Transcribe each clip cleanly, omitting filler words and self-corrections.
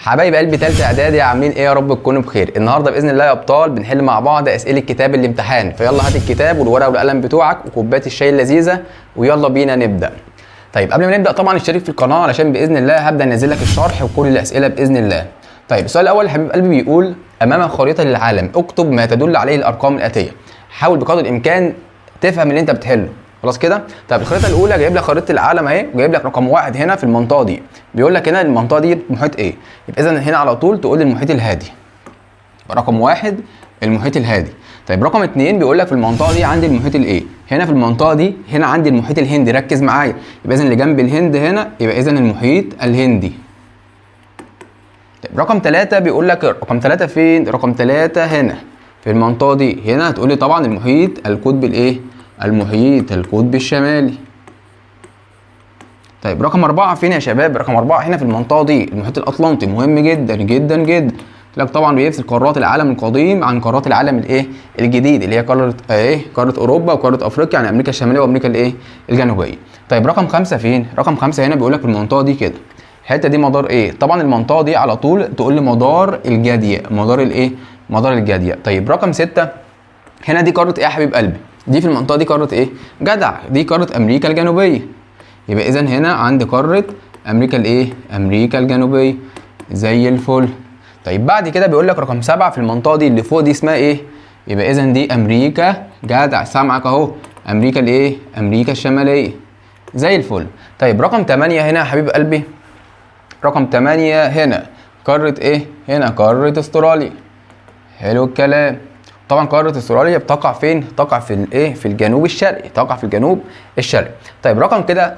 حبايب قلبي تالتة اعدادي، عاملين ايه؟ يا رب تكونوا بخير. النهارده باذن الله يا ابطال بنحل مع بعض اسئله كتاب الامتحان، فيلا هات الكتاب والورقه والقلم بتوعك وكوبايه الشاي اللذيذه ويلا بينا نبدا. طيب قبل ما نبدا طبعا اشترك في القناه علشان باذن الله هبدا انزل لك الشرح وكل الاسئله باذن الله. طيب السؤال الاول يا حبيب قلبي بيقول: امامك خريطه للعالم، اكتب ما تدل عليه الارقام الاتيه. حاول بقدر الامكان تفهم اللي انت بتحله. خلاص كده؟ طيب الخريطه الاولى جايب لك خريطه العالم اهي، وجايب لك رقم 1 هنا في المنطقه دي. بيقول لك هنا المنطقه دي محيط ايه؟ يبقى اذا هنا على طول تقول لي المحيط الهادي. رقم 1 المحيط الهادي. طيب رقم 2 بيقول لك في المنطقه دي عندي المحيط الايه؟ هنا في المنطقه دي هنا عندي المحيط الهندي، ركز معايا. يبقى اذا اللي جنب الهند هنا يبقى اذا المحيط الهندي. طيب رقم 3 بيقول لك رقم 3 فين؟ رقم 3 هنا في المنطقه دي. هنا هتقول لي طبعا المحيط القطبي الايه؟ المحيط القطبي الشمالي. طيب رقم 4 فين يا شباب؟ رقم 4 هنا في المنطقه دي المحيط الاطلنطي، مهم جدا جدا جدا. قلت لك طبعا بيفصل قارات العالم القديم عن قارات العالم الايه؟ الجديد، اللي هي قاره ايه؟ قاره اوروبا وقاره افريقيا، يعني امريكا الشماليه وامريكا الايه؟ الجنوبيه. طيب رقم 5 فين؟ رقم 5 هنا بيقول لك في المنطقه دي كده. الحته دي مدار ايه؟ طبعا المنطقه دي على طول تقول لي مدار الجاديه، مدار الايه؟ مدار الجاديه. طيب رقم 6 هنا دي قاره ايه يا حبيب قلبي؟ دي في المنطقه دي قاره ايه؟ جدع، دي قاره امريكا الجنوبيه. يبقى اذا هنا عندي قاره امريكا الايه؟ امريكا الجنوبيه. زي الفل. طيب بعد كده بيقول لك رقم 7 في المنطقه دي اللي فوق دي اسمها ايه؟ يبقى اذا دي امريكا، جدع سامعك اهو، امريكا الايه؟ امريكا الشماليه. زي الفل. طيب رقم 8 هنا يا حبيب قلبي، رقم 8 هنا قاره ايه؟ هنا قاره استراليا. حلو الكلام. طبعا قاره استراليا بتقع فين؟ تقع في الايه؟ في الجنوب الشرقي، تقع في الجنوب الشرقي. طيب رقم كده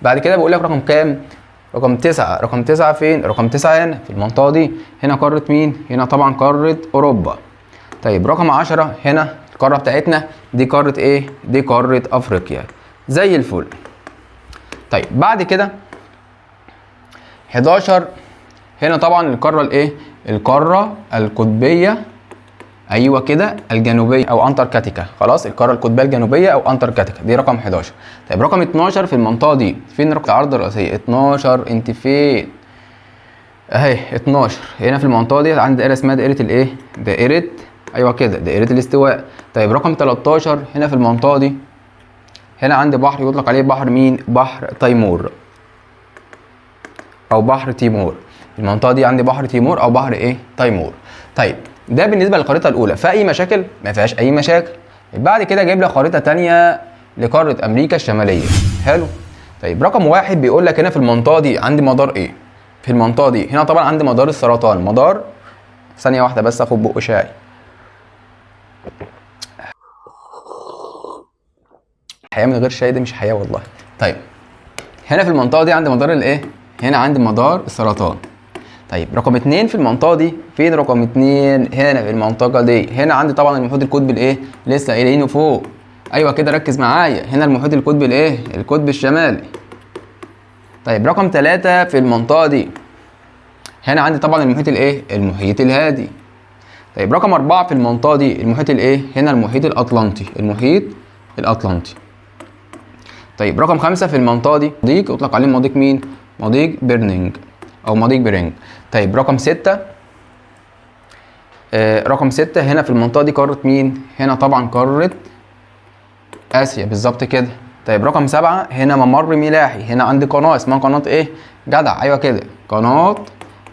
بعد كده بيقول لك رقم كام؟ رقم 9. رقم 9 فين؟ رقم 9 هنا في المنطقه دي. هنا قاره مين؟ هنا طبعا قاره اوروبا. طيب رقم 10 هنا القاره بتاعتنا دي قاره ايه؟ دي قاره افريقيا. زي الفل. طيب بعد كده 11 هنا طبعا القاره الايه؟ القاره القطبيه، ايوه كده، الجنوبيه او انتاركتيكا. خلاص، القاره القطبيه الجنوبيه او انتاركتيكا دي رقم 11. طيب رقم 12 في المنطقه دي فين؟ رقم العرض الرئيسيه 12. انت فين؟ اهي 12 هنا في المنطقه دي عند دائره اسمها دائره الايه؟ دائره، ايوه كده، دائره الاستواء. طيب رقم 13 هنا في المنطقه دي هنا عندي بحر يطلق عليه بحر مين؟ بحر تيمور او بحر تيمور. المنطقه دي عندي بحر تيمور او بحر ايه؟ تيمور. طيب ده بالنسبه للخريطه الاولى. في اي مشاكل؟ ما فيهاش اي مشاكل. بعد كده جايب لك خريطه ثانيه لقاره امريكا الشماليه. حلو. طيب رقم 1 بيقول لك هنا في المنطقه دي عندي مدار ايه؟ في المنطقه دي هنا طبعا عندي مدار السرطان. مدار، ثانيه واحده بس اخد بق شاي. الحياه من غير شاي دي مش حياه والله. طيب هنا في المنطقه دي عندي مدار الايه؟ هنا عندي مدار السرطان. طيب رقم 2 في المنطقه دي فين؟ رقم 2 هنا في المنطقه دي. هنا عندي طبعا المحيط القطبي الايه؟ لسه قايلينه فوق. ايوه كده ركز معايا، هنا المحيط القطبي الايه؟ القطب الشمالي. طيب رقم 3 في المنطقه دي هنا عندي طبعا المحيط الايه؟ المحيط الهادي. طيب رقم 4 في المنطقه دي المحيط الايه؟ هنا المحيط الاطلنطي، المحيط الاطلنطي. طيب رقم 5 في المنطقه دي مضيق يطلق عليه مضيق مين؟ مضيق بيرنينج او مضيق بيرنج. طيب رقم 6 رقم 6 هنا في المنطقه دي قاره مين؟ هنا طبعا قاره اسيا بالظبط كده. طيب رقم 7 هنا ممر ملاحي. هنا عندي قناه اسمها قناه ايه؟ جدع، ايوه كده، قناه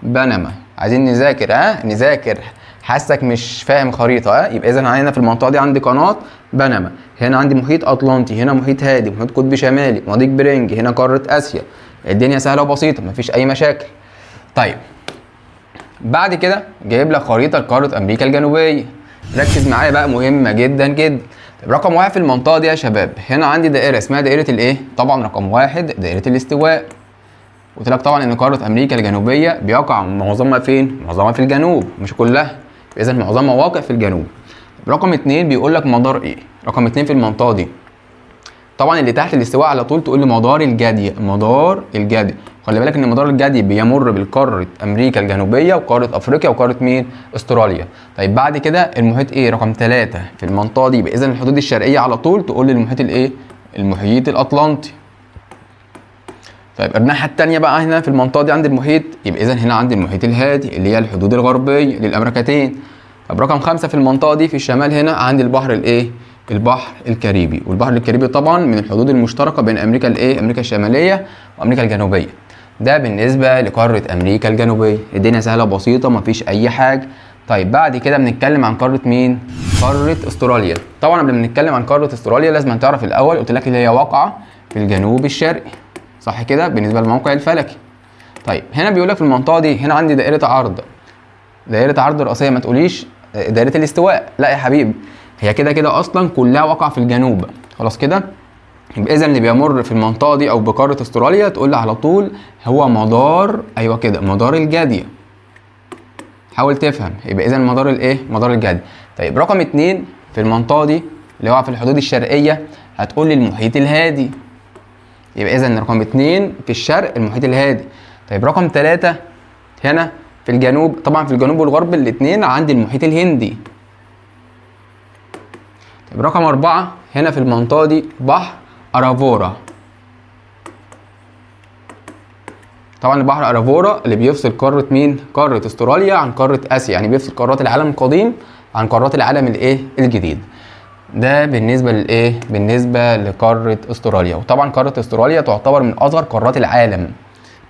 بنما. عايزين نذاكر، نذاكر. حاسك مش فاهم خريطه، يبقى اذا هنا في المنطقه دي عندي قناه بنما. هنا عندي محيط اطلنطي، هنا محيط هادي، محيط قطبي شمالي، مضيق برينج، هنا قاره اسيا. الدنيا سهله وبسيطه، مفيش اي مشاكل. طيب بعد كده جايب لك خريطه لقاره امريكا الجنوبيه. ركز معايا بقى، مهمه جدا جدا. طيب رقم 1 في المنطقه دي يا شباب هنا عندي دائره اسمها دائره الايه؟ طبعا رقم 1 دائره الاستواء. قلت لك طبعا ان قاره امريكا الجنوبيه بيقع معظمها فين؟ معظمها في الجنوب، مش كلها، اذا معظمها واقع في الجنوب. رقم 2 بيقول لك مدار ايه؟ رقم 2 في المنطقه دي طبعا اللي تحت الاستواء على طول تقول لي مدار الجدي، مدار الجدي. خلي بالك ان مدار الجدي بيمر بالقاره امريكا الجنوبيه وقاره افريقيا وقاره مين؟ استراليا. طيب بعد كده المحيط ايه؟ رقم 3 في المنطقه دي. اذا الحدود الشرقيه على طول تقول لي المحيط الايه؟ المحيط الاطلنطي. طيب الناحيه الثانيه بقى هنا في المنطقه دي عند المحيط، يبقى اذا هنا عند المحيط الهادي اللي هي الحدود الغربيه للامريكتين. طب رقم 5 في المنطقه دي في الشمال هنا عند البحر الايه؟ البحر الكاريبي. والبحر الكاريبي طبعا من الحدود المشتركه بين امريكا الايه؟ امريكا الشماليه وامريكا الجنوبيه. ده بالنسبه لقاره امريكا الجنوبيه. الدنيا سهله بسيطه مفيش اي حاجه. طيب بعد كده بنتكلم عن قاره مين؟ قاره استراليا. طبعا قبل ما نتكلم عن قاره استراليا لازم تعرف الاول، قلت لك اللي هي واقعه في الجنوب الشرقي، صح كده؟ بالنسبه للموقع الفلكي. طيب هنا بيقول لك في المنطقه دي هنا عندي دائره عرض، دائره عرض رئيسيه. ما تقوليش دائره الاستواء، لا يا حبيبي، هي كده كده اصلا كلها واقعه في الجنوب، خلاص كده. يبقى اذا اللي بيمر في المنطقه دي او بقاره استراليا تقول لي على طول هو مدار، ايوه كده، مدار الجدي. حاول تفهم. يبقى اذا مدار الايه؟ مدار الجدي. طيب رقم 2 في المنطقه دي اللي هو في الحدود الشرقيه هتقول لي المحيط الهادي. يبقى اذا رقم 2 في الشرق المحيط الهادي. طيب رقم 3 هنا في الجنوب، طبعا في الجنوب والغرب الاثنين عندي المحيط الهندي. طيب رقم 4 هنا في المنطقه دي بحر ارافورا. طبعا البحر ارافورا اللي بيفصل قاره مين؟ قاره استراليا عن قاره اسيا، يعني بيفصل قارات العالم القديم عن قارات العالم الايه؟ الجديد. ده بالنسبه للايه؟ بالنسبه لقاره استراليا. وطبعا قاره استراليا تعتبر من اصغر قارات العالم،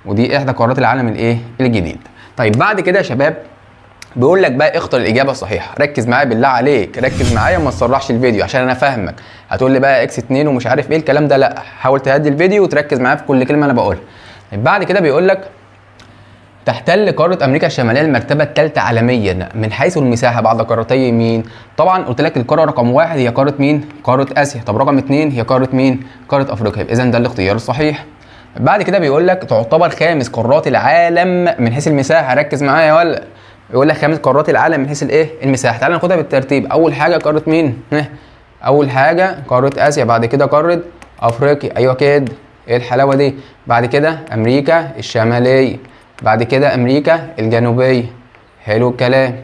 ودي احدى قارات العالم الايه؟ الجديد. طيب بعد كده يا شباب بيقول لك بقى اختر الاجابه الصحيحه. ركز معايا بالله عليك، ركز معايا وما تسرحش الفيديو عشان انا فاهمك. هتقول لي بقى اكس 2 ومش عارف ايه الكلام ده، لا، حاول تهدي الفيديو وتركز معايا في كل كلمه انا بقولها. طيب بعد كده بيقول لك تحتل قاره امريكا الشماليه المرتبه الثالثه عالميا من حيث المساحه بعد قارتي مين؟ طبعا قلت لك القاره رقم 1 هي قاره مين؟ قاره اسيا. طب رقم 2 هي قاره مين؟ قاره افريقيا. اذا ده الاختيار الصحيح. بعد كده بيقول لك تعتبر خامس قارات العالم من حيث المساحه. ركز معايا ولا يقول لك خامس قارات العالم من حيث الايه؟ المساحه. تعال ناخدها بالترتيب. اول حاجه قاره مين؟ اول حاجه قاره اسيا، بعد كده قاره افريقيا، ايوه كده، ايه الحلاوه دي؟ بعد كده امريكا الشماليه، بعد كده امريكا الجنوبيه، حلو الكلام.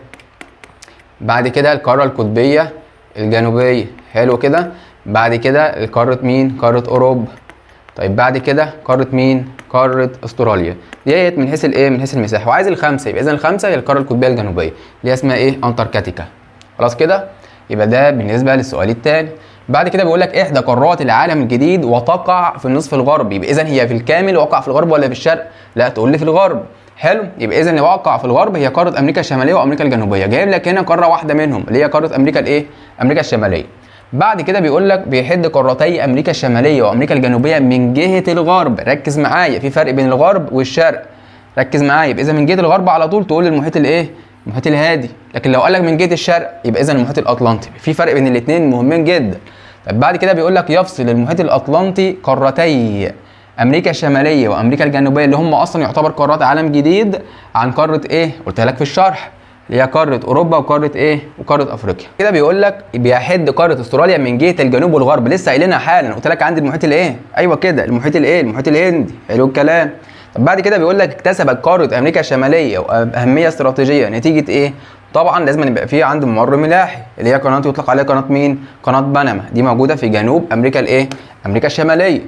بعد كده القاره القطبيه الجنوبيه، حلو كده. بعد كده قاره مين؟ قاره اوروبا. طيب بعد كده قاره مين؟ قاره استراليا. ديت من حيث الايه؟ من حيث المساحه. وعايز الخامسه، يبقى اذا الخامسه هي القاره القطبيه الجنوبيه اللي هي اسمها ايه؟ انتاركتيكا. خلاص كده؟ يبقى ده بالنسبه للسؤال الثاني. بعد كده بيقول لك احدى قارات العالم الجديد وتقع في النصف الغربي. يبقى اذا هي في الكامل واقع في الغرب ولا في الشرق؟ لا، تقول لي في الغرب. حلو، يبقى اذا اللي واقع في الغرب هي قاره امريكا الشماليه وامريكا الجنوبيه. جايب لك هنا قاره واحده منهم اللي هي قاره امريكا الايه؟ امريكا الشماليه. بعد كده بيقول لك بيحد قارتي امريكا الشماليه وامريكا الجنوبيه من جهه الغرب. ركز معايا، في فرق بين الغرب والشرق، ركز معايا. يبقى اذا من جهه الغرب على طول تقول المحيط الايه؟ المحيط الهادي. لكن لو قال لك من جهه الشرق يبقى اذا المحيط الاطلنطي. في فرق بين الاثنين مهمين جدا. طب بعد كده بيقول لك يفصل المحيط الاطلنطي قارتي امريكا الشماليه وامريكا الجنوبيه اللي هم اصلا يعتبر قارات عالم جديد عن قاره ايه؟ قلت لك في الشرح اللي هي قاره اوروبا وقاره ايه؟ وقاره افريقيا. كده بيقول لك بيحد قاره استراليا من جهه الجنوب والغرب. لسه قايلينها حالا، قلت لك عندي المحيط الايه؟ ايوه كده، المحيط الايه؟ المحيط الهندي، حلو الكلام. طب بعد كده بيقول لك اكتسبت قاره امريكا الشماليه واهميه استراتيجيه نتيجه ايه؟ طبعا لازم يبقى فيه عند ممر ملاحي اللي هي قناه يطلق عليها قناه مين؟ قناه بنما. دي موجوده في جنوب امريكا الايه؟ امريكا الشماليه.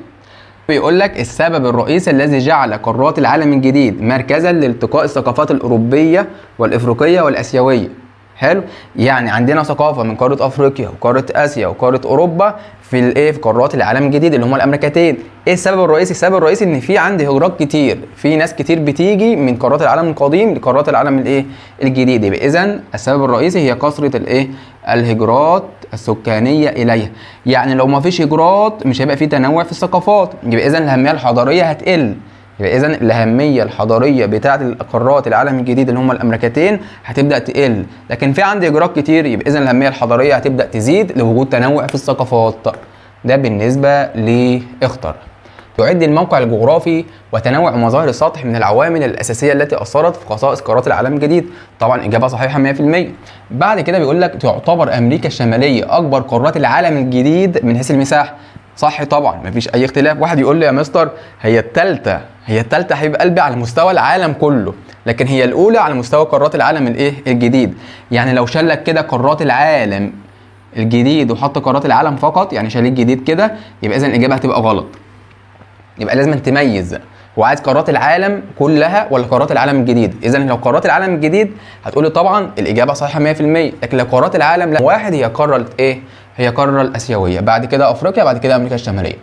بيقول لك السبب الرئيسي الذي جعل قارات العالم الجديد مركزا لالتقاء الثقافات الاوروبيه والافريقيه والاسيويه. حلو، يعني عندنا ثقافه من قاره افريقيا وقاره اسيا وقاره اوروبا في الايه؟ في قارات العالم الجديد اللي هم الامريكتين. ايه السبب الرئيسي؟ السبب الرئيسي ان في عندي هجرات كتير، في ناس كتير بتيجي من قارات العالم القديم لقارات العالم الايه؟ الجديد. يبقى اذا السبب الرئيسي هي كثره الايه؟ الهجرات السكانيه اليها. يعني لو ما فيش هجرات مش هيبقى في تنوع في الثقافات، يبقى اذا الاهميه الحضاريه هتقل. يبقى اذا الاهميه الحضاريه بتاعه قارات العالم الجديد اللي هم الامريكتين هتبدا تقل. لكن في عندي هجرات كتير، يبقى اذا الاهميه الحضاريه هتبدا تزيد لوجود تنوع في الثقافات. ده بالنسبه لاختر. يعد الموقع الجغرافي وتنوع مظاهر السطح من العوامل الاساسيه التي اثرت في خصائص قارات العالم الجديد. طبعا اجابه صحيحه 100%. بعد كده بيقول لك تعتبر امريكا الشماليه اكبر قارات العالم الجديد من حيث المساحه. صح طبعا، مفيش اي اختلاف. واحد يقول لي يا مستر هي الثالثه، هي الثالثه حبيب قلبي على مستوى العالم كله، لكن هي الاولى على مستوى قارات العالم الايه؟ الجديد. يعني لو شال لك كده قارات العالم الجديد وحط قارات العالم فقط، يعني شال الجديد كده، يبقى اذا الاجابه هتبقى غلط. يبقى لازم تميز هو عايز قارات العالم كلها ولا قارات العالم الجديد؟ اذا لو قارات العالم الجديد هتقولي طبعا الاجابه صحيحه 100%، لكن لو قارات العالم لا واحد هي قاره ايه؟ هي القاره الاسيويه، بعد كده افريقيا، بعد كده امريكا الشماليه.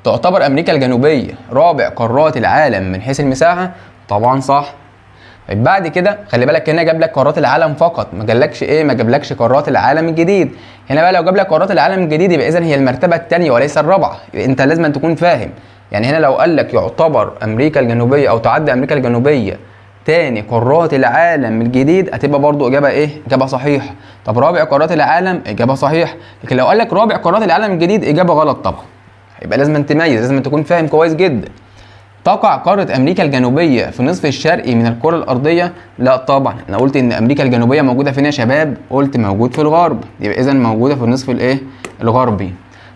تعتبر امريكا الجنوبيه رابع قارات العالم من حيث المساحه؟ طبعا صح. طيب بعد كده خلي بالك هنا جاب لك قارات العالم فقط، ما جابلكش ايه؟ ما جابلكش قارات العالم الجديد. هنا بقى لو جاب لك قارات العالم الجديد يبقى اذا هي المرتبه الثانيه وليس الرابعه، انت لازم أن تكون فاهم. يعني هنا لو قال لك يعتبر امريكا الجنوبيه او تعد امريكا الجنوبيه تاني قارات العالم الجديد، هتبقى برضو اجابه ايه؟ اجابه صحيحه. طب رابع قارات العالم، اجابه صحيحه. لكن لو قال لك رابع قارات العالم الجديد، اجابه غلط طبعا. يبقى لازم تميز، لازم تكون فاهم كويس جدا. تقع قارة أمريكا الجنوبية في النصف الشرقي من الكرة الأرضية؟ لا طبعا، أنا قلت إن أمريكا الجنوبية موجودة فين يا شباب؟ قلت موجود في الغرب، يبقى إذا موجودة في النصف الإيه؟ الغربي.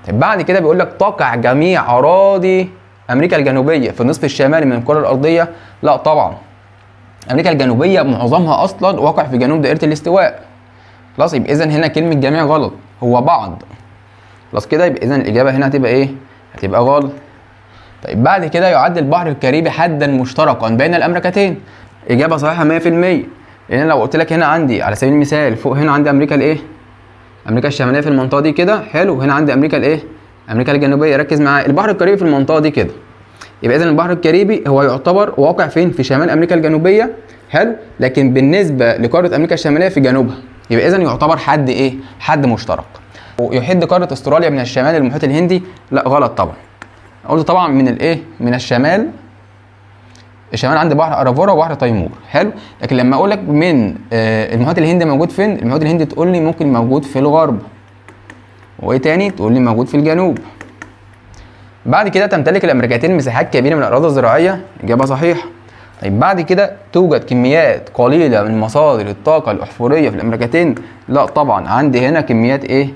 طيب بعد كده بيقول لك تقع جميع أراضي أمريكا الجنوبية في النصف الشمالي من الكرة الأرضية؟ لا طبعا، أمريكا الجنوبية معظمها أصلا واقع في جنوب دائرة الاستواء. خلاص، يبقى إذا هنا كلمة جميع غلط، هو بعض. خلاص كده، يبقى إذا الإجابة هنا هتبقى إيه؟ هتبقى غلط. طيب بعد كده يعد البحر الكاريبي حدا مشتركا بين الامريكتين؟ اجابه صحيحه 100%. لان لو قلت لك هنا عندي على سبيل المثال فوق هنا عندي امريكا الايه؟ امريكا الشماليه في المنطقه دي كده، حلو، هنا عندي امريكا الايه؟ امريكا الجنوبيه. ركز معايا، البحر الكاريبي في المنطقه دي كده، يبقى اذا البحر الكاريبي هو يعتبر واقع فين؟ في شمال امريكا الجنوبيه، حلو، لكن بالنسبه لقاره امريكا الشماليه في جنوبها، يبقى اذا يعتبر حد ايه؟ حد مشترك. ويحد قاره استراليا من الشمال المحيط الهندي؟ لا غلط طبعا. قلت طبعا من الايه؟ من الشمال. الشمال عندي بحر ارافورا وبحر تيمور، حلو، لكن لما اقول لك من المحيط الهندي موجود فين؟ المحيط الهندي تقول لي ممكن موجود في الغرب. وايه تاني؟ تقول لي موجود في الجنوب. بعد كده تمتلك الامريكتين مساحات كبيره من الاراضي الزراعيه؟ اجابه صحيحه. طيب بعد كده توجد كميات قليله من مصادر الطاقه الاحفوريه في الامريكتين؟ لا طبعا، عندي هنا كميات ايه؟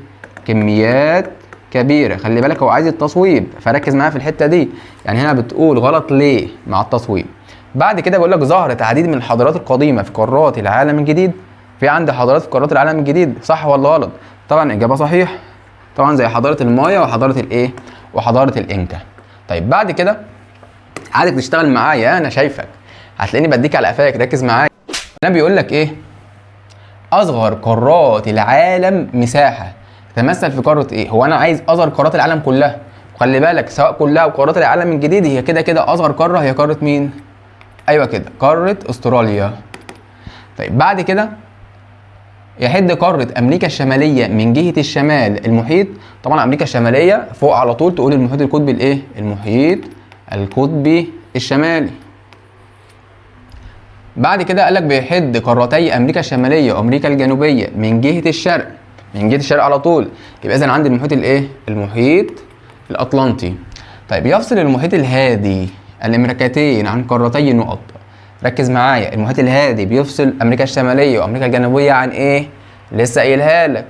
كميات كبيره. خلي بالك هو عايز التصويب، فركز معايا في الحته دي. يعني هنا بتقول غلط ليه مع التصويب. بعد كده بيقول لك ظهرت عديد من الحضارات القديمه في قارات العالم الجديد؟ في عندي حضارات في قارات العالم الجديد، صح ولا غلط؟ طبعا اجابه صحيح، طبعا زي حضاره المايا وحضاره الايه؟ وحضاره الانكا. طيب بعد كده عايزك تشتغل معايا، انا شايفك هتلاقيني بديك على قفاك، ركز معايا. انا بيقول لك ايه؟ اصغر قارات العالم مساحه تتمثل في قاره ايه؟ هو انا عايز اصغر قارات العالم كلها، وخلي بالك سواء كلها او قارات العالم الجديد، هي كده كده اصغر قاره هي قاره مين؟ ايوه كده، قاره استراليا. طيب بعد كده يحد قاره امريكا الشماليه من جهه الشمال المحيط؟ طبعا امريكا الشماليه فوق على طول تقول المحيط القطبي الايه؟ المحيط القطبي الشمالي. بعد كده قال لك بيحد قارتي امريكا الشماليه وامريكا الجنوبيه من جهه الشرق، من جهه الشرق على طول، يبقى اذا عندي المحيط الايه؟ المحيط الاطلنطي. طيب يفصل المحيط الهادي الامريكتين عن قارتي النقط؟ ركز معايا، المحيط الهادي بيفصل امريكا الشماليه وامريكا الجنوبيه عن ايه؟ لسه قايلها لك.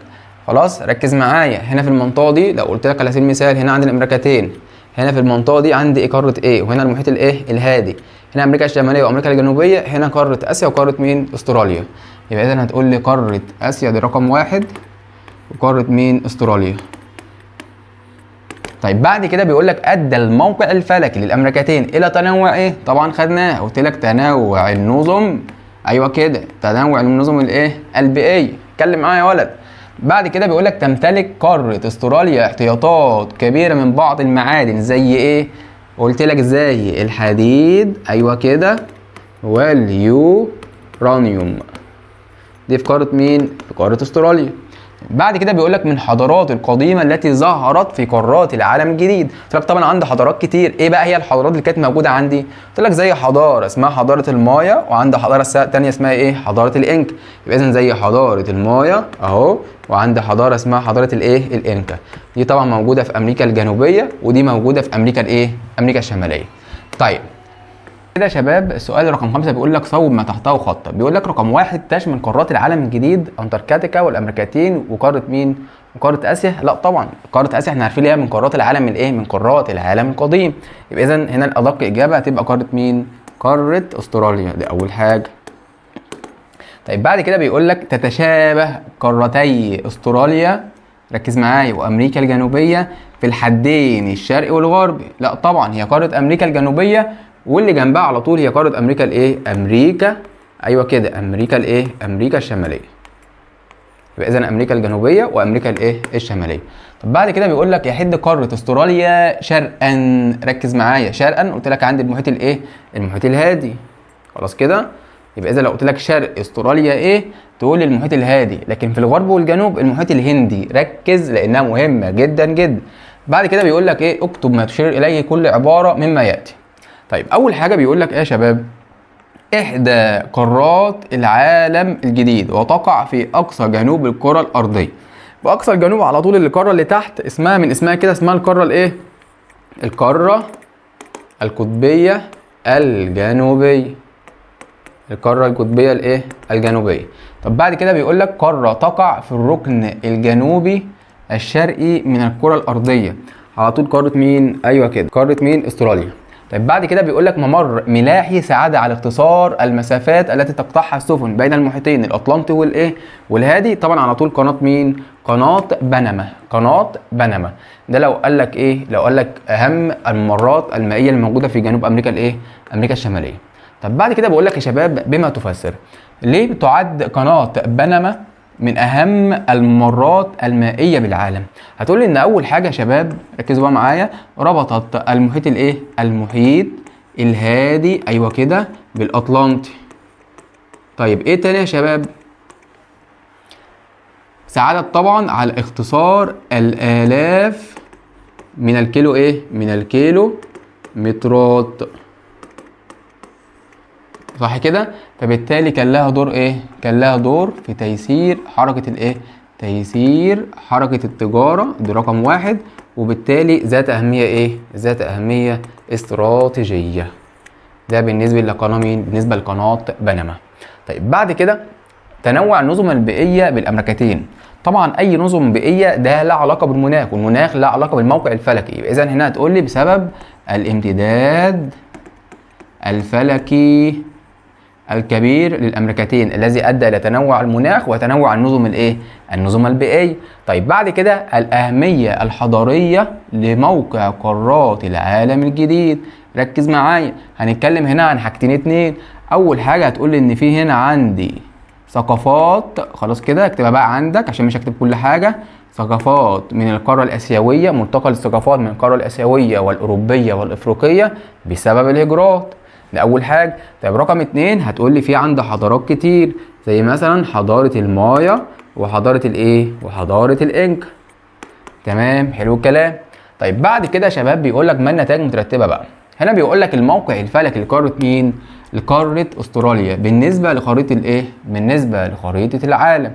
خلاص ركز معايا، هنا في المنطقه دي لو قلت لك على سبيل المثال هنا عندي الامريكتين، هنا في المنطقه دي عندي إيه؟ قاره ايه؟ وهنا المحيط الايه؟ الهادي، هنا امريكا الشماليه وامريكا الجنوبيه، هنا قاره اسيا وقاره مين؟ استراليا. يبقى اذا هتقول لي قاره اسيا دي رقم 1 وقاره مين؟ استراليا. طيب بعد كده بيقول لك ادى الموقع الفلكي للامريكتين الى تنوع ايه؟ طبعا خدناه، قلت لك تنوع النظم، ايوه كده، تنوع النظم الايه؟ البيئيه. اتكلم معايا يا ولد. بعد كده بيقول لك تمتلك قاره استراليا احتياطات كبيره من بعض المعادن زي ايه؟ قلت لك زي الحديد، ايوه كده، واليورانيوم. دي في قاره مين؟ في قاره استراليا. بعد كده بيقول لك من الحضارات القديمه التي ظهرت في قارات العالم الجديد؟ قلت لك طبعا عندي حضارات كتير. ايه بقى هي الحضارات اللي كانت موجوده عندي؟ قلت لك زي حضاره اسمها حضاره المايا، وعندي حضاره ثانيه اسمها ايه؟ حضاره الانكا. يبقى اذا زي حضاره المايا اهو، وعندي حضاره اسمها حضاره الايه؟ الانكا. دي طبعا موجوده في امريكا الجنوبيه، ودي موجوده في امريكا الايه؟ امريكا الشماليه. طيب كده يا شباب السؤال رقم 5 بيقول لك صوب ما تحته خط. بيقول لك رقم 1 تشمل قارات العالم الجديد انتاركتيكا والامريكتين وقاره مين؟ وقاره اسيا؟ لا طبعا، قاره اسيا احنا عارفين ليها من قارات العالم الايه؟ من قارات العالم القديم. يبقى اذا هنا الادق اجابه هتبقى قاره مين؟ قاره استراليا، دي اول حاجه. طيب بعد كده بيقول لك تتشابه قارتي استراليا، ركز معايا، وامريكا الجنوبيه في الحدين الشرقي والغربي؟ لا طبعا، هي قاره امريكا الجنوبيه واللي جنبها على طول هي قاره امريكا الايه؟ امريكا، ايوه كده، امريكا الايه؟ امريكا الشماليه. يبقى اذا امريكا الجنوبيه وامريكا الايه؟ الشماليه. طب بعد كده بيقول لك يحد قاره استراليا شرقا، ركز معايا، شرقا قلت لك عند المحيط الايه؟ المحيط الهادي. خلاص كده؟ يبقى اذا لو قلت لك شرق استراليا ايه؟ تقول لي المحيط الهادي، لكن في الغرب والجنوب المحيط الهندي، ركز لانها مهمه جدا جدا. بعد كده بيقول لك ايه؟ اكتب ما تشير اليه كل عباره مما ياتي. طيب اول حاجه بيقول لك ايه يا شباب؟ إحدى قارات العالم الجديد وتقع في أقصى جنوب الكرة الأرضية. وأقصى الجنوب على طول القارة اللي تحت اسمها من اسمها كده، اسمها القارة الإيه؟ القارة القطبية الجنوبية. القارة القطبية الإيه؟ الجنوبية. طب بعد كده بيقول لك قارة تقع في الركن الجنوبي الشرقي من الكرة الأرضية. على طول قارة مين؟ أيوه كده، قارة مين؟ أستراليا. طيب بعد كده بيقول لك ممر ملاحي ساعد على اختصار المسافات التي تقطعها السفن بين المحيطين الاطلنطي والايه؟ والهادي. طبعا على طول قناه مين؟ قناه بنما. قناه بنما ده لو قال لك ايه؟ لو قال لك اهم الممرات المائيه الموجوده في جنوب امريكا الايه؟ امريكا الشماليه. طب بعد كده بقول لك يا شباب بما تفسر، ليه بتعد قناه بنما من اهم الممرات المائيه بالعالم؟ هتقول لي ان اول حاجه يا شباب، ركزوا بقى معايا، ربطت المحيط الايه؟ المحيط الهادي، ايوه كده، بالاطلنطي. طيب ايه تاني يا شباب؟ ساعدت طبعا على اختصار الالاف من الكيلو ايه؟ من الكيلو مترات، صح كده؟ فبالتالي كان لها دور ايه؟ كان لها دور في تيسير حركة الايه؟ تيسير حركة التجارة، دي رقم واحد، وبالتالي ذات أهمية ايه؟ ذات أهمية استراتيجية. ده بالنسبة لقناة مين؟ بالنسبة لقناة بنما. طيب بعد كده تنوع النظم البيئية بالأمريكتين. طبعا أي نظم بيئية ده لا علاقة بالمناخ، والمناخ لا علاقة بالموقع الفلكي. إذا هنا هتقول لي بسبب الامتداد الفلكي الكبير للامريكتين الذي ادى الى تنوع المناخ وتنوع النظم الايه؟ النظم البيئيه. طيب بعد كده الاهميه الحضاريه لموقع قارات العالم الجديد. ركز معايا، هنتكلم هنا عن حاجتين اتنين. اول حاجه هتقول لي ان في هنا عندي ثقافات، خلاص كده اكتبها بقى عندك عشان مش هكتب كل حاجه. ثقافات من القاره الاسيويه، منتقل الثقافات من القاره الاسيويه والاوروبيه والافريقيه بسبب الهجرات، ده اول حاجه. طيب رقم اتنين هتقول لي في عند حضارات كتير زي مثلا حضاره المايا وحضاره الايه؟ وحضاره الانكا. تمام، حلو الكلام. طيب بعد كده يا شباب بيقول لك ما النتائج المترتبه بقى. هنا بيقول لك الموقع الفلكي لقاره مين؟ لقاره استراليا بالنسبه لخريطه الايه؟ بالنسبه لخريطه العالم.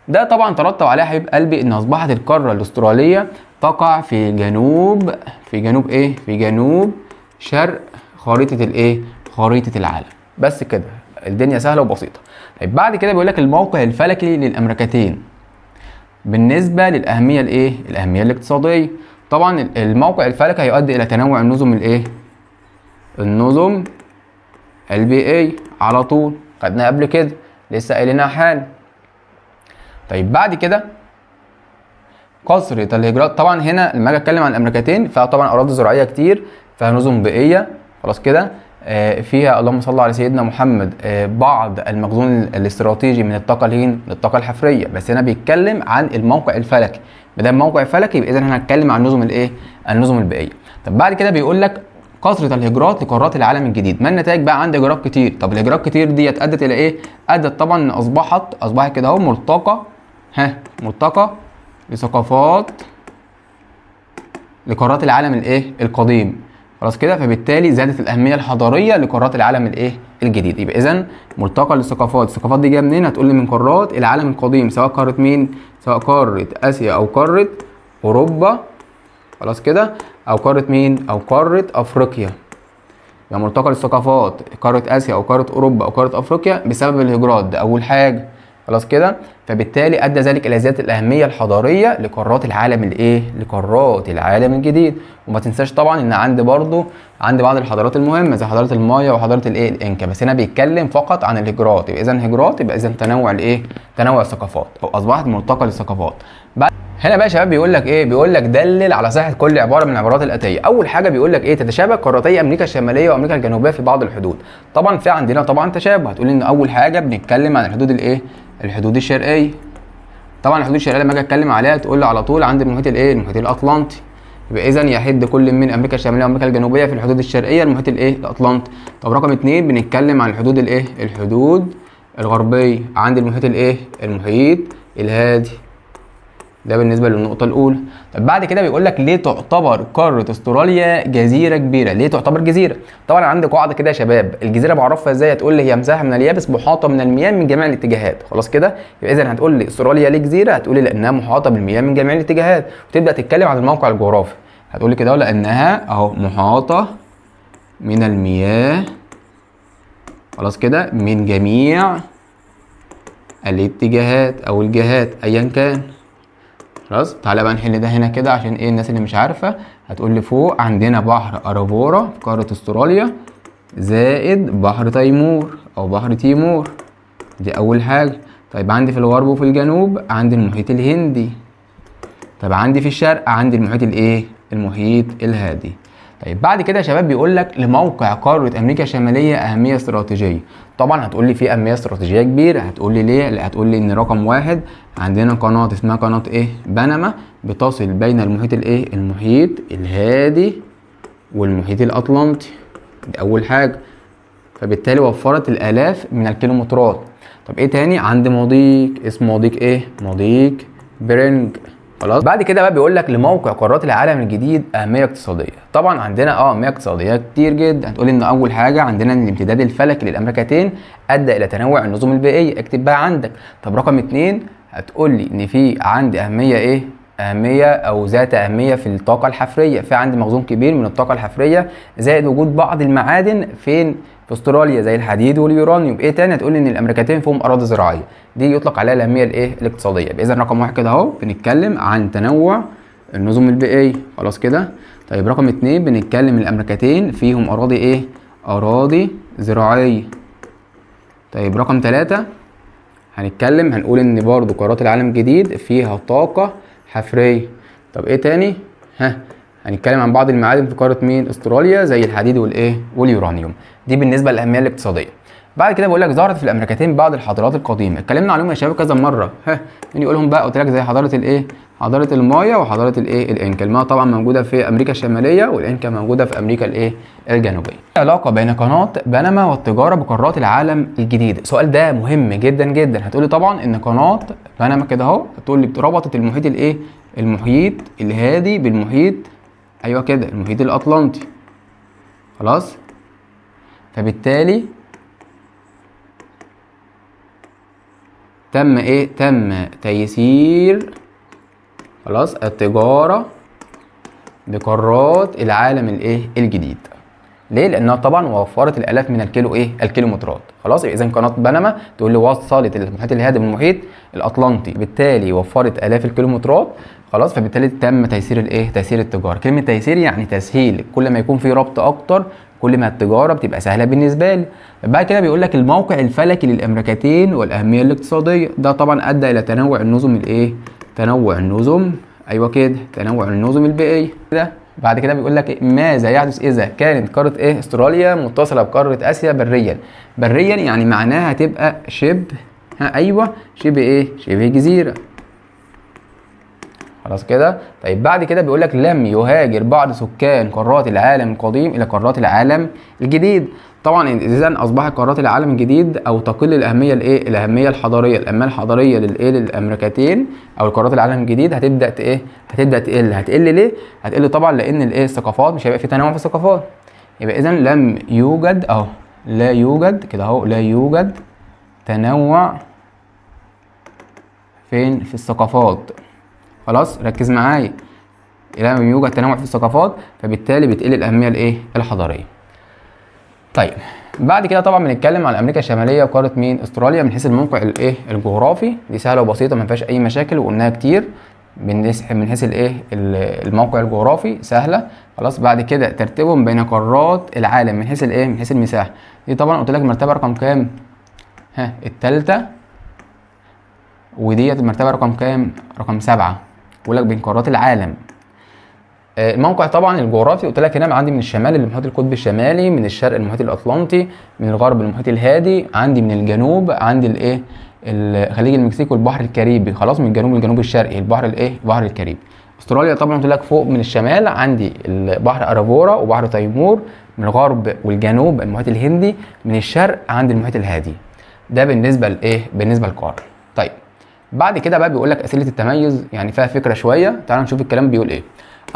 ده طبعا ترتب عليه يا حبيب قلبي ان اصبحت القاره الاستراليه تقع في جنوب، في جنوب ايه؟ في جنوب شرق خريطة الايه؟ خريطة العالم. بس كده، الدنيا سهلة وبسيطة. طيب بعد كده بيقول لك الموقع الفلكي للامريكتين بالنسبة للأهمية الايه؟ الأهمية الاقتصادية. طبعا الموقع الفلكي هيؤدي إلى تنوع النظم الايه؟ النظم البيئية، على طول خدناها قبل كده، لسه قايلينها حالا. طيب بعد كده كثرة الهجرات. طبعا هنا لما اجي اتكلم عن الامريكتين فطبعا اراضي زراعيه كتير، فيها نظم بيئيه، خلاص كده، فيها اللهم صل على سيدنا محمد بعض المخزون الاستراتيجي من الطاقه من الطاقه الحفريه. بس هنا بيتكلم عن الموقع الفلكي، ما دام موقع فلكي يبقى اذا احنا هنتكلم عن النظم الايه؟ النظم البيئيه. طب بعد كده بيقول لك كثرة الهجرات لقارات العالم الجديد. ما النتائج بقى؟ عندي هجرات كتير. طب الهجرات كتير ديت ادت الى ايه؟ ادت طبعا ان اصبحت كده اهو ملتقى، ملتقى لثقافات لقارات العالم الايه؟ القديم، خلاص كده. فبالتالي زادت الاهميه الحضاريه لقارات العالم الايه؟ الجديد. يبقى اذا ملتقى للثقافات، الثقافات دي جايه منين؟ هتقول لي من قارات العالم القديم، سواء قاره مين؟ سواء قاره اسيا او قاره اوروبا، خلاص كده، او قاره مين؟ او قاره افريقيا. يبقى ملتقى للثقافات قاره اسيا او قاره اوروبا او قاره افريقيا بسبب الهجرات، ده اول حاجه، خلاص كده. فبالتالي ادى ذلك الى زياده الاهميه الحضاريه لقارات العالم الايه؟ لقارات العالم الجديد. وما تنساش طبعا ان عندي بعض الحضارات المهمه زي حضاره المايا وحضاره الايه؟ الانكا، بس هنا بيتكلم فقط عن الهجرات. يبقى اذا هجرات، يبقى اذا تنوع الايه؟ تنوع الثقافات، او اصبحت ملتقى للثقافات. هنا بقى يا شباب بيقول لك ايه؟ بيقول لك دلل على صحه كل عباره من العبارات الاتيه. اول حاجه بيقول لك ايه؟ تتشابه قارتي امريكا الشماليه وامريكا الجنوبيه في بعض الحدود. طبعا في عندنا طبعا تشابه. هتقول ان اول حاجه بنتكلم عن الحدود الايه؟ الحدود الشرقيه. طبعا الحدود الشرقيه لما اجي اتكلم عليها تقول لي على طول عند المحيط الايه؟ المحيط الاطلنطي. يبقى اذا يحد كل من امريكا الشماليه وامريكا الجنوبيه في الحدود الشرقيه المحيط الايه؟ الاطلنطي. طب رقم 2 بنتكلم عن الحدود الايه؟ الحدود الغربيه عند المحيط الايه؟ المحيط الهادي. ده بالنسبه للنقطه الاولى. طب بعد كده بيقول لك ليه تعتبر قاره استراليا جزيره كبيره؟ ليه تعتبر جزيره؟ طبعا عندي قاعده كده يا شباب، الجزيره بعرفها ازاي؟ هتقول لي هي مساحه من اليابس محاطه من المياه من جميع الاتجاهات. خلاص كده؟ يبقى اذا هتقول لي استراليا ليه جزيره؟ هتقول لي لانها محاطه بالمياه من جميع الاتجاهات، وتبدا تتكلم عن الموقع الجغرافي. هتقول لي كده لانها اهو محاطه من المياه، خلاص كده، من جميع الاتجاهات او الجهات ايا كان. خلاص، تعالى بقى نحل ده هنا كده عشان ايه الناس اللي مش عارفه. هتقول لي فوق عندنا بحر ارافورا في قاره استراليا زائد بحر تيمور او بحر تيمور، دي اول حاجه. طيب عندي في الغرب وفي الجنوب عندي المحيط الهندي. طب عندي في الشرق عندي المحيط الايه؟ المحيط الهادي. طيب بعد كده يا شباب بيقول لك لموقع قاره امريكا الشماليه اهميه استراتيجيه. طبعا هتقول لي في اهميه استراتيجيه كبيره. هتقول لي ليه؟ لا، هتقول لي ان رقم واحد عندنا قناه اسمها قناه ايه؟ بنما، بتصل بين المحيط الايه؟ المحيط الهادي والمحيط الاطلنطي، دي اول حاجه. فبالتالي وفرت الالاف من الكيلومترات. طب ايه تاني؟ عندي مضيق اسمه مضيق ايه؟ مضيق بيرنج. خلاص، بعد كده بقى بيقول لك لموقع قارات العالم الجديد اهميه اقتصاديه. طبعا عندنا اهميه اقتصاديه كتير جدا. هتقول ان اول حاجه عندنا ان الامتداد الفلكي للامريكتين ادى الى تنوع النظم البيئيه. اكتب بقى عندك. طب رقم 2 هتقول لي ان في عندي اهميه ايه؟ اهميه او ذات اهميه في الطاقه الحفريه. في عندي مخزون كبير من الطاقه الحفريه زائد وجود بعض المعادن فين؟ في استراليا زي الحديد واليورانيوم. ايه تاني؟ هتقول ان الامريكتين فيهم اراضي زراعيه، دي يطلق عليها الاهميه الايه؟ الاقتصاديه. اذا رقم واحد كده اهو بنتكلم عن تنوع النظم البيئيه. خلاص كده. طيب رقم 2 بنتكلم الامريكتين فيهم اراضي ايه؟ اراضي زراعيه. طيب رقم 3 هنقول ان برضو قارات العالم الجديد فيها طاقه حفريه. طب ايه تاني؟ هنتكلم عن بعض المعادن في قاره مين؟ استراليا زي الحديد والايه؟ واليورانيوم. دي بالنسبه للاهميه الاقتصاديه. بعد كده بقول لك ظهرت في الامريكتين بعض الحضارات القديمه. اتكلمنا عليهم يا شباب كذا مره. مين يقولهم بقى؟ قلت لك زي حضاره الايه؟ حضاره المايا وحضاره الايه؟ الانكا. المايا طبعا موجوده في امريكا الشماليه والانكا موجوده في امريكا الايه؟ الجنوبيه. علاقه بين قناه بنما والتجاره بقارات العالم الجديد. السؤال ده مهم جدا جدا. هتقولي طبعا ان قناه بنما كده اهو، هتقول لي ربطت المحيط الايه؟ المحيط الهادي بالمحيط، ايوه كده، المحيط الاطلنطي. خلاص، فبالتالي تم ايه؟ تم تيسير خلاص التجاره بقارات العالم الايه؟ الجديد. ليه؟ لانها طبعا وفرت الالاف من الكيلومترات. خلاص، اذا قناه بنما تقول لي وصلت المحيط الهادي بالمحيط الاطلنطي، بالتالي وفرت الاف الكيلومترات. خلاص، فبالتالي تم تيسير الايه؟ تيسير التجاره. كلمه تيسير يعني تسهيل. كل ما يكون في ربط اكتر كل ما التجاره بتبقى سهله بالنسبه لي. بعد كده بيقول لك الموقع الفلكي للامريكتين والاهميه الاقتصاديه. ده طبعا ادى الى تنوع النظم الايه؟ تنوع النظم، ايوه كده، تنوع النظم البيئيه كده. بعد كده بيقول لك ماذا يحدث اذا كانت قاره ايه؟ استراليا متصله بقاره اسيا بريا. بريا يعني معناها هتبقى شبه، ايوه، شبه ايه؟ شبه جزيره. خلاص كده. طيب بعد كده بيقول لك لم يهاجر بعض سكان قارات العالم القديم الى قارات العالم الجديد. طبعا اذا اصبحت قارات العالم الجديد او تقل الاهميه الايه؟ الاهميه الحضاريه، الاهميه الحضاريه للايه؟ للامريكتين او قارات العالم الجديد هتبدا ايه؟ هتبدا تقل. هتقل ليه؟ هتقل طبعا لان الايه؟ الثقافات، مش هيبقى في تنوع في الثقافات. يبقى اذا لم يوجد اهو، لا يوجد كده اهو، لا يوجد تنوع فين؟ في الثقافات. خلاص، ركز معايا. لما يوجد تنوع في الثقافات فبالتالي بتقل الاهميه الايه؟ الحضاريه. طيب بعد كده طبعا بنتكلم عن امريكا الشماليه وقاره مين؟ استراليا، من حيث الموقع الايه؟ الجغرافي. دي سهله وبسيطه ما فيهاش اي مشاكل وقلناها كتير. من حيث الايه؟ الموقع الجغرافي سهله. خلاص. بعد كده ترتيبهم بين قارات العالم من حيث الايه؟ من حيث المساحه. دي طبعا قلت لك المرتبه رقم كام؟ الثالثه. وديت المرتبه رقم كام؟ رقم 7. بقول لك بين قارات العالم. الموقع طبعا الجغرافي قلت لك هنا عندي من الشمال المحيط القطبي الشمالي، من الشرق المحيط الاطلنطي، من الغرب المحيط الهادي، عندي من الجنوب عندي الايه؟ خليج المكسيك والبحر الكاريبي. خلاص. من الجنوب للجنوب الشرقي البحر الايه؟ البحر الكاريبي. استراليا طبعا قلت لك فوق من الشمال عندي البحر ارافورا وبحر تيمور، من الغرب والجنوب المحيط الهندي، من الشرق عندي المحيط الهادي. ده بالنسبه لايه؟ بالنسبه للقاره. طيب بعد كده بقى بيقول لك اسئله التميز، يعني فيها فكره شويه. تعالوا نشوف الكلام بيقول ايه.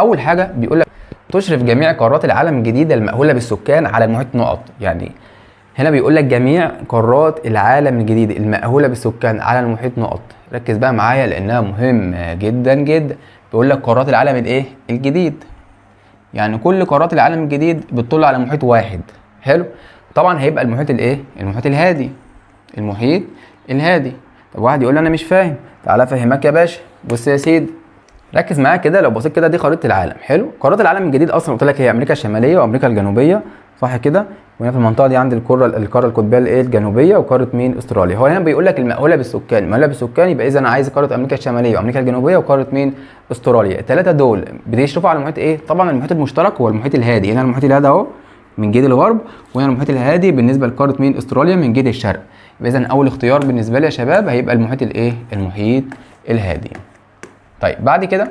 اول حاجه بيقول لك تشرف جميع قارات العالم الجديده المأهوله بالسكان على المحيط نقط. يعني هنا بيقول لك جميع قارات العالم الجديد المأهوله بالسكان على المحيط نقط. ركز بقى معايا لانها مهمه جدا جدا. بيقول لك قارات العالم الايه؟ الجديد. يعني كل قارات العالم الجديد بتطل على محيط واحد. حلو. طبعا هيبقى المحيط الايه؟ المحيط الهادي. المحيط الهادي. طب واحد يقول لي انا مش فاهم، تعالى افهمك يا باشا. بص يا سيدي، ركز معايا كده. لو بصيت كده دي خريطه العالم. حلو. قارات العالم الجديد اصلا قلت لك هي امريكا الشماليه وامريكا الجنوبيه، صح كده؟ وهنا في المنطقه دي عندي القاره القطبيه الايه؟ الجنوبيه، وقاره مين؟ استراليا. هو هنا بيقول لك المأهوله بالسكان. المأهوله بالسكان يبقى اذا انا عايز قاره امريكا الشماليه وامريكا الجنوبيه وقاره مين؟ استراليا. الثلاثه دول بيشرفوا على المحيط ايه؟ طبعا المحيط المشترك هو المحيط الهادي. هنا المحيط الهادي اهو من جهه الغرب، وهنا المحيط الهادي بالنسبه لقاره مين؟ استراليا من جهه الشرق. يبقى اذا اول اختيار بالنسبه لي يا شباب هيبقى المحيط الايه؟ المحيط الهادي. طيب بعد كده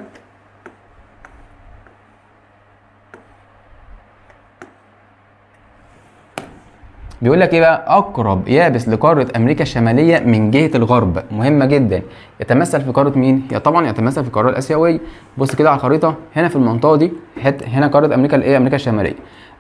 بيقول لك ايه بقى؟ اقرب يابس لقاره امريكا الشماليه من جهه الغرب، مهمه جدا، يتمثل في قاره مين؟ طبعا يتمثل في القاره الاسيويه. بص كده على الخريطه هنا في المنطقه دي، هنا قاره امريكا الايه؟ امريكا الشماليه.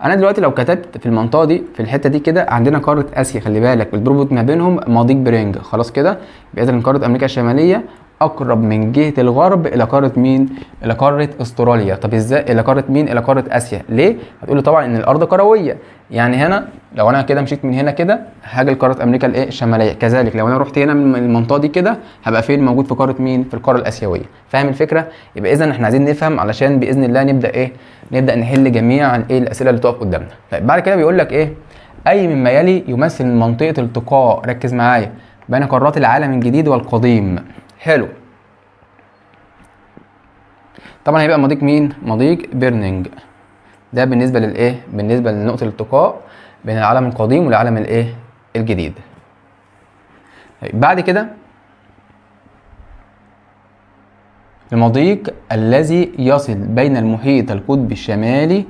انا دلوقتي لو كتبت في المنطقه دي في الحته دي كده عندنا قاره اسيا، خلي بالك بتربط ما بينهم مضيق برينج. خلاص كده. يبقى اذا قاره امريكا الشماليه اقرب من جهه الغرب الى قاره مين؟ الى قاره استراليا. طب ازاي الى قاره مين؟ الى قاره اسيا. ليه؟ هتقول لي طبعا ان الارض كرويه. يعني هنا لو انا كده مشيت من هنا كده هاجي لقاره امريكا الايه؟ الشماليه. كذلك لو انا رحت هنا من المنطقه دي كده هبقى فين؟ موجود في قاره مين؟ في القاره الاسيويه. فاهم الفكره؟ يبقى اذا احنا عايزين نفهم علشان باذن الله نبدا ايه؟ نبدا نحل جميع ايه؟ الاسئله اللي تقف قدامنا. طيب بعد كده بيقول لك ايه؟ اي مما يلي يمثل منطقه التقاء، ركز معايا، بين قارات العالم الجديد والقديم. حلو. طبعا هيبقى مضيق مين؟ مضيق بيرنينج. ده بالنسبه للايه؟ بالنسبه لنقطه الالتقاء بين العالم القديم والعالم الايه؟ الجديد. بعد كده المضيق الذي يصل بين المحيط القطبي الشمالي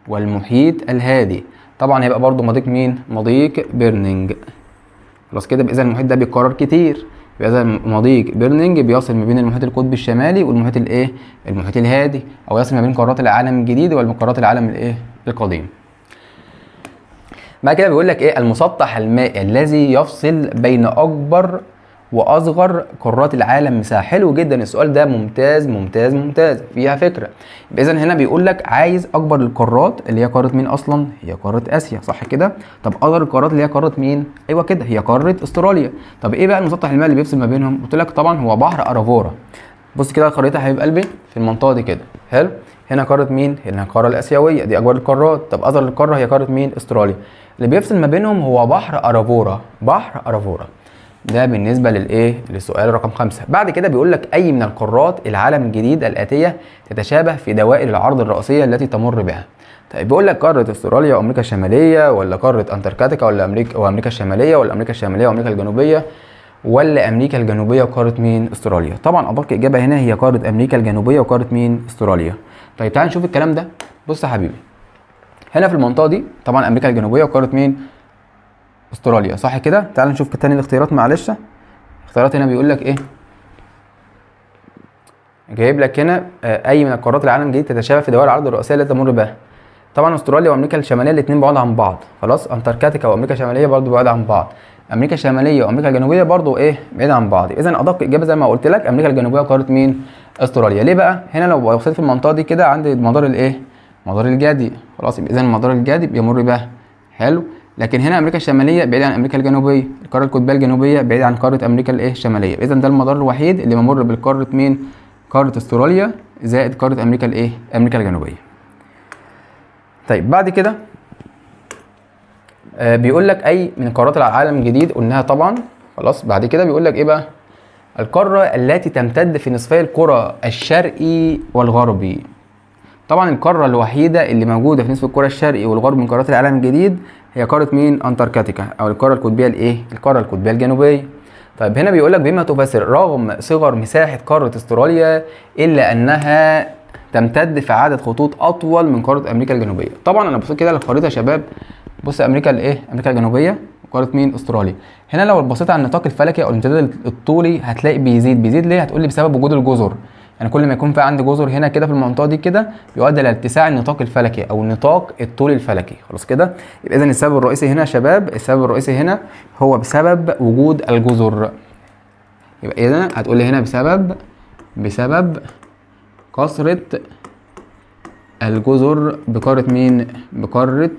والمحيط الهادي. طبعا هيبقى برضو مضيق مين؟ مضيق بيرنينج. خلاص كده. اذا المحيط ده بيتكرر كتير. يبقى اذا مضيق بيرنينج بيصل ما بين المحيط القطبي الشمالي والمحيط الايه؟ المحيط الهادي، او يصل ما بين قارات العالم الجديد وقارات العالم الايه؟ القديم. بعد كده بيقول لك ايه؟ المسطح المائي الذي يفصل بين اكبر واصغر قارات العالم مساحه. حلو جدا السؤال ده، ممتاز ممتاز ممتاز، فيها فكره. اذا هنا بيقول لك عايز اكبر القارات اللي هي قاره مين اصلا؟ هي قاره اسيا، صح كده؟ طب اصغر القارات اللي هي قاره مين؟ ايوه كده، هي قاره استراليا. طب ايه بقى المسطح المائي اللي بيفصل ما بينهم؟ قلت لك طبعا هو بحر ارافورا. بص كده الخريطه يا حبيب قلبي في المنطقه دي كده. حلو. هنا قاره مين؟ هنا القاره الاسيويه، دي اكبر القارات. طب اصغر القاره هي قاره مين؟ استراليا. اللي بيفصل ما بينهم هو بحر ارافورا. بحر ارافورا. ده بالنسبه للايه؟ للسؤال رقم 5. بعد كده بيقول لك اي من القارات العالم الجديد الاتيه تتشابه في دوائر العرض الرئيسيه التي تمر بها. طيب بيقول لك قاره استراليا وامريكا الشماليه، ولا قاره انتاركتيكا، ولا امريكا الشماليه، ولا امريكا الشماليه وامريكا الجنوبيه، ولا امريكا الجنوبيه وقاره مين؟ استراليا. طبعا ادق اجابه هنا هي قاره امريكا الجنوبيه وقاره مين؟ استراليا. طيب تعال نشوف الكلام ده. بص يا حبيبي، هنا في المنطقه دي طبعا امريكا الجنوبيه وقاره مين؟ استراليا، صح كده؟ تعال نشوف تاني الاختيارات. معلش الاختيارات هنا بيقول لك ايه؟ جايب لك هنا اي من القارات العالم الجديد تتشابه في دوائر العرض الرئيسيه التي تمر بها. طبعا استراليا وامريكا الشماليه الاثنين بعاد عن بعض. خلاص. انتاركتيكا وامريكا الشماليه برضو بعاد عن بعض. امريكا الشماليه وامريكا الجنوبيه برضو ايه؟ بعيد عن بعض. اذا ادق اجابه زي ما قلت لك امريكا الجنوبيه وقاره مين؟ استراليا. ليه بقى؟ هنا لو بصيت في المنطقه دي كده عندي مدار الايه؟ مدار الجدي. خلاص. يبقى اذا المدار الجدي بيمر بها. حلو. لكن هنا امريكا الشماليه بعيده عن امريكا الجنوبيه، القاره القطبيه الجنوبيه بعيده عن قاره امريكا الايه الشماليه. اذا ده المدار الوحيد اللي بيمر بالقاره مين؟ قاره استراليا زائد قاره امريكا الايه امريكا الجنوبيه. طيب بعد كده بيقول لك اي من قارات العالم الجديد قلناها طبعا خلاص. بعد كده بيقول لك ايه بقى؟ القاره التي تمتد في نصفي الكره الشرقي والغربي. طبعا القاره الوحيده اللي موجوده في نصف الكره الشرقي والغربي من قارات العالم الجديد هي قاره مين؟ انتاركتيكا او القاره القطبيه الايه القاره القطبيه الجنوبيه. طيب هنا بيقول لك بما تفسر رغم صغر مساحه قاره استراليا الا انها تمتد في عدد خطوط اطول من قاره امريكا الجنوبيه. طبعا انا بصيت كده للخريطه يا شباب، بص امريكا الايه امريكا الجنوبيه وقاره مين؟ استراليا. هنا لو بصيت على النطاق الفلكي او الامتداد الطولي هتلاقي بيزيد ليه؟ هتقول لي بسبب وجود الجزر. يعني كل ما يكون في عندي جزر هنا كده في المنطقه دي كده بيؤدي لاتساع النطاق الفلكي او النطاق الطولي الفلكي. خلاص كده؟ يبقى اذا السبب الرئيسي هنا يا شباب، السبب الرئيسي هنا هو بسبب وجود الجزر. يبقى اذا هتقول لي هنا بسبب كثره الجزر بقاره مين؟ بقاره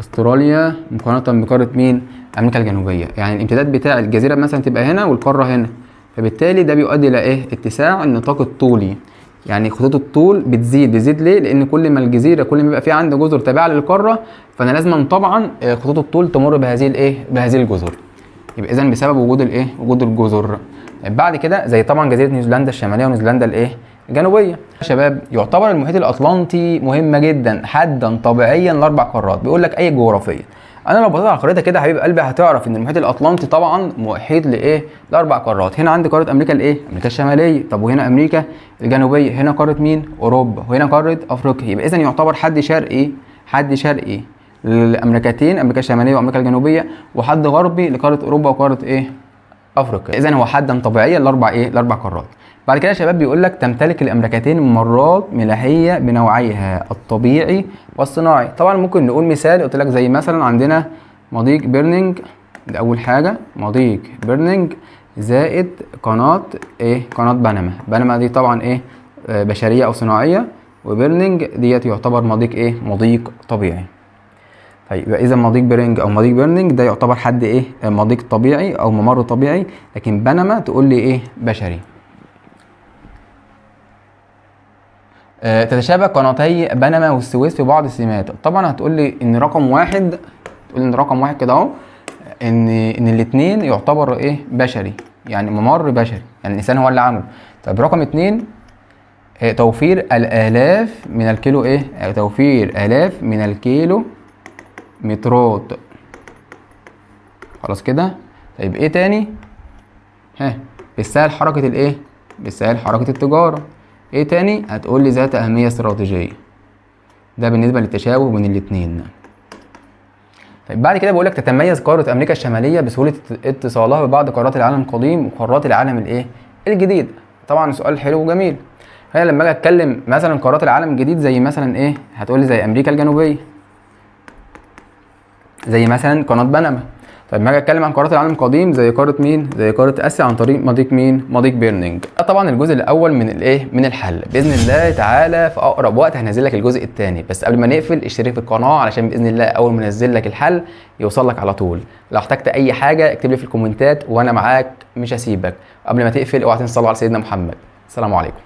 استراليا مقارنه بقاره مين؟ امريكا الجنوبيه. يعني الامتداد بتاع الجزيره مثلا تبقى هنا والقاره هنا، فبالتالي ده بيؤدي الى ايه؟ اتساع النطاق الطولي. يعني خطوط الطول بتزيد ليه؟ لان كل ما الجزيره كل ما يبقى في عندي جزر تابعه للقاره فانا لازم طبعا خطوط الطول تمر بهذه الايه؟ بهذه الجزر. يبقى اذا بسبب وجود الايه؟ وجود الجزر. بعد كده زي طبعا جزيره نيوزيلندا الشماليه ونيوزيلندا الايه؟ الجنوبيه. يا شباب يعتبر المحيط الاطلنطي مهمه جدا حدا طبيعيا لاربع قارات. بيقول لك اي جغرافيه. انا لو بصيت على الخريطه كده حبيب قلبي هتعرف ان المحيط الاطلنطي طبعا محيط لايه؟ لاربع قارات. هنا عندي قاره امريكا الايه؟ امريكا الشماليه. طب وهنا امريكا الجنوبيه. هنا قاره مين؟ اوروبا. وهنا قاره افريقيا. يبقى اذا يعتبر حد شرقي للامريكتين، امريكا الشماليه وامريكا الجنوبيه، وحد غربي لقاره اوروبا وقاره ايه؟ افريقيا. اذا هو حدا طبيعيا لاربع قارات. بعد كده يا شباب بيقول لك تمتلك الامريكتين ممرات ملاحيه بنوعيها الطبيعي والصناعي. طبعا ممكن نقول مثال، قلت لك زي مثلا عندنا مضيق بيرنينج، ده اول حاجه مضيق بيرنينج زائد قناه ايه؟ قناه بنما دي طبعا ايه؟ بشريه او صناعيه، وبيرنينج ديت يعتبر مضيق ايه؟ مضيق طبيعي. طيب يبقى اذا مضيق بيرنج او مضيق بيرنينج ده يعتبر حد ايه؟ مضيق طبيعي او ممر طبيعي، لكن بنما تقول لي ايه؟ بشري. تتشابه قناتي بنما والسويس في بعض السمات. طبعا هتقول لي ان رقم واحد كده اهو ان الاثنين يعتبر ايه؟ بشري، يعني ممر بشري، يعني الانسان هو اللي عمله. طيب رقم اتنين توفير الالاف من الكيلو ايه؟ توفير الاف من الكيلو مترات. خلاص كده؟ طيب ايه تاني؟ بيسهل حركه الايه؟ بيسهل حركه التجاره. ايه تاني؟ هتقول لي ذات اهميه استراتيجيه. ده بالنسبه للتشابه بين الاثنين. طيب بعد كده بقول لك تتميز قاره امريكا الشماليه بسهوله اتصالها ببعض قارات العالم القديم وقارات العالم الايه؟ الجديد. طبعا سؤال حلو وجميل. هنا لما اجي اتكلم مثلا قارات العالم الجديد زي مثلا ايه؟ هتقول لي زي امريكا الجنوبيه، زي مثلا قناه بنما. طيب ما اجي اتكلم عن قارات العالم القديم زي قاره مين؟ زي قاره اسيا عن طريق مضيق مين؟ مضيق بيرنينج. طبعا الجزء الاول من الايه؟ من الحل. باذن الله تعالى في اقرب وقت هنزل لك الجزء الثاني، بس قبل ما نقفل اشترك في القناه علشان باذن الله اول ما انزل لك الحل يوصل لك على طول. لو احتجت اي حاجه اكتب لي في الكومنتات وانا معاك مش هسيبك. قبل ما تقفل اوعى تنسى على سيدنا محمد. السلام عليكم.